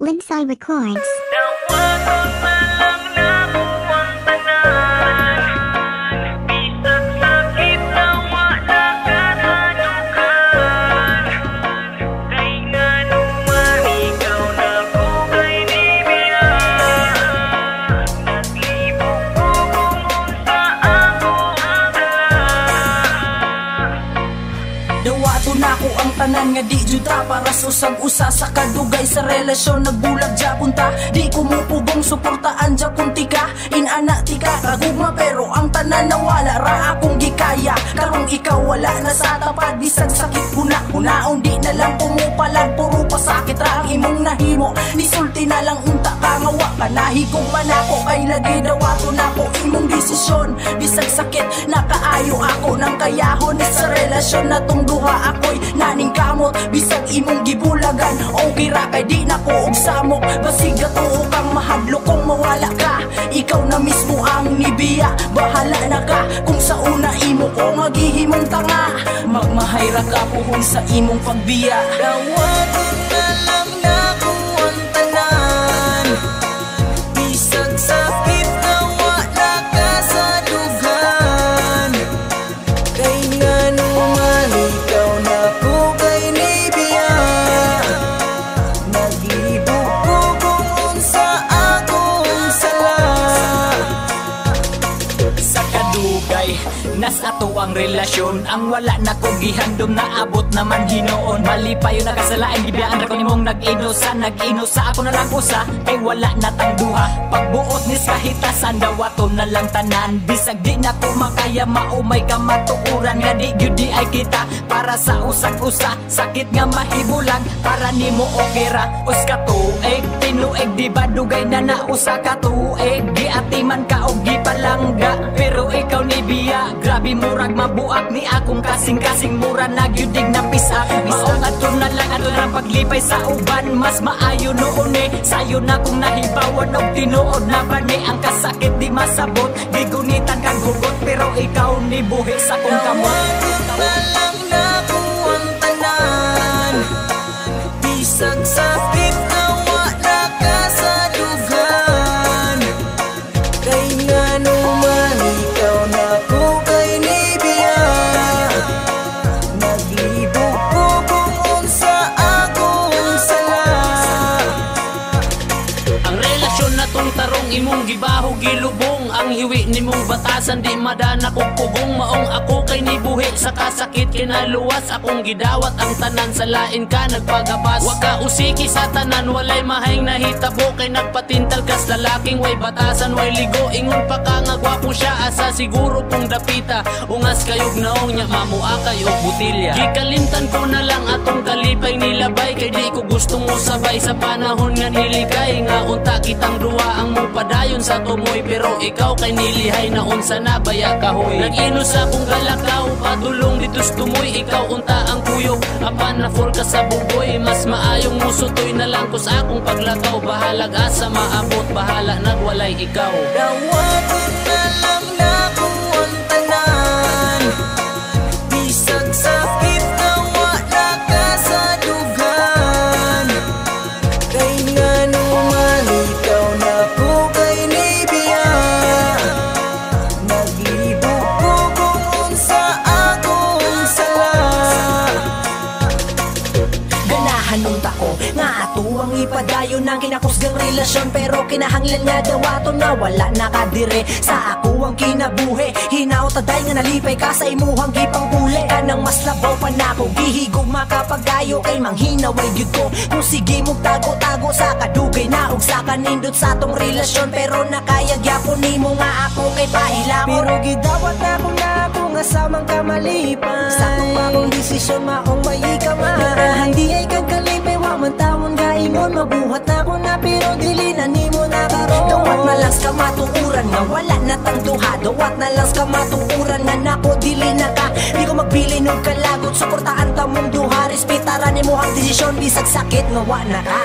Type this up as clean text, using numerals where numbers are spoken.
Linsai Records. Tawagon na lang na buwang tanan. Bisag sakit na wala katanukan. Kay nga naman ikaw na ko kay Nibia. Naglibog ko kung sa ako ang dala. Dawato na ko ang tanan nga di juta para susag-usa sa kadugay sa relasyon. Nagbulag japunta di ko mupugong suportaan japunti ka. Inana ti ka kagugma pero ang tanan nawala ra akong gikaya. Karong ikaw wala na sa tapad bisag sakit huna-hunaon di na lang pumupalag puro pasakit ra ang imong nahimo. Nisulti na lang unta ka nga wa ka nahigog man ako kay lagi dawato na ko imong desisyon. Bisag sakit nakaayo ako ng kayahon sa relasyon na tong duha ako'y naning kamot. Bisag imong gibulagan okay ra kay di na ko og samok. Basig gatuo kang mahadlo kung mawala ka. Ikaw na mismo ang Nibia, bahala na ka kung sa una imo ko maghihimong tanga. Magmahayra ka puhon sa imong pagbiya. Dawaton na lang na kung ang tanan. Bisag sakit na wala ka sa dugan. Kay nga naman ikaw na ko kay Nibia. Naglibog ko kung unsa akong sala. Sa kadugay nas ato ang relasyon, ang wala na ko gihandom na abot naman hinoon. Mali pa yun nakasalain gibiyaan ra ko nimong nag-inusa ako na lang usa kay wala na tang duha. Pagbuot nis kahitasan dawaton na lang tanan. Bisag di na ko makaya maumay ka matuuran nga di gyud di ay kita para sa usag-usa. Sakit nga mahibulag para nimo okay ra us ka tuig tinuig di ba dugay na nausa ka tuig. Giatiman ka og gipalangga pero ikaw Nibia grabe murag mabuak ni akong kasing-kasing mura nagyudig na pisak. Maong ato na lang ato na paglipay sa uban. Mas maayo noon sayo na kung nahibawan og tinuod na ba ni ang kasakit di masabot. Gigunitan kang hugot pero ikaw ni buhi sa kong kamot. Na lang na kung ang tanan. Bisag sakit na wala ka sa dugan. Kay nga naman ikaw na ko kay Nibia. Naglibog ko kung unsa akong sala. Ang relasyon na tong tarong imong gibaho gilubong. Ang hiwi nimong batasan di madana kong pugong. Maong ako kay nibuhi sa kasakit kinaluwas. Akong gidawat ang tanan sa lain ka nagpagabas. Wa ka usiki sa tanan walay mahayng nahitabo. Kay nagpatintal kas lalaking way batasan way ligo. Ingon pa ka nga gwapo siya asa siguro kung dapita. Ungas kayog naong nya mamua kayog butilya. Gikalimtan ko na lang atong kalipay nilabay. Kay di ko gusto mo sabay sa panahon nga nilikay. Nga unta kitang duwa ang mo padayon sa tumoy. Pero ikaw kay nilihay na unsa na baya kahoy. Nag-inos akong galakaw padulong ditos tumoy. Ikaw unta ang kuyog apan na full ka sa buboy. Mas maayong musutoy na lang kus akong paglakaw. Bahalag asa maabot bahala nagwalay ikaw. Dawaton na lang na kung ang tanan. Bisag sakit na wala ka sa dugan. Kay nga naman ikaw na ko kay Nibia. Naglibog ko kung unsa akong sala. Ganahan nung tako nga ato ang ipadayon ng kinakusgang relasyon. Pero kinahanglan nga dawaton na wala nakadire sa ako ang kinabuhi. Hinaw taday nga nalipay ka sa imuhang gipanghuli. Kanang mas labaw pa nako gihigog makapagayo kay manghinaway gyud ko. Kung sige mo tago-tago sa kadugay na og sa kanindot sa tong relasyon. Pero nakaya gyapon nimo nga ako kay pahilamon. Pero gidawat na ako nga samang kamalipan. Sa tong bagong desisyon maong mayi ka man. Hindi ay kang kalipay wa man tawon ga ingon. Mabuhat ako na pero dili na nimo na karon. Dawat na lang ka matuuran nga wala na tang duha. Dawat na lang ka matuuran nga nako dili na ka. Di ko magbilin og kalagot suportaan ta mong duha. Respetaran nimo ang desisyon bisag sakit nga wa na ka.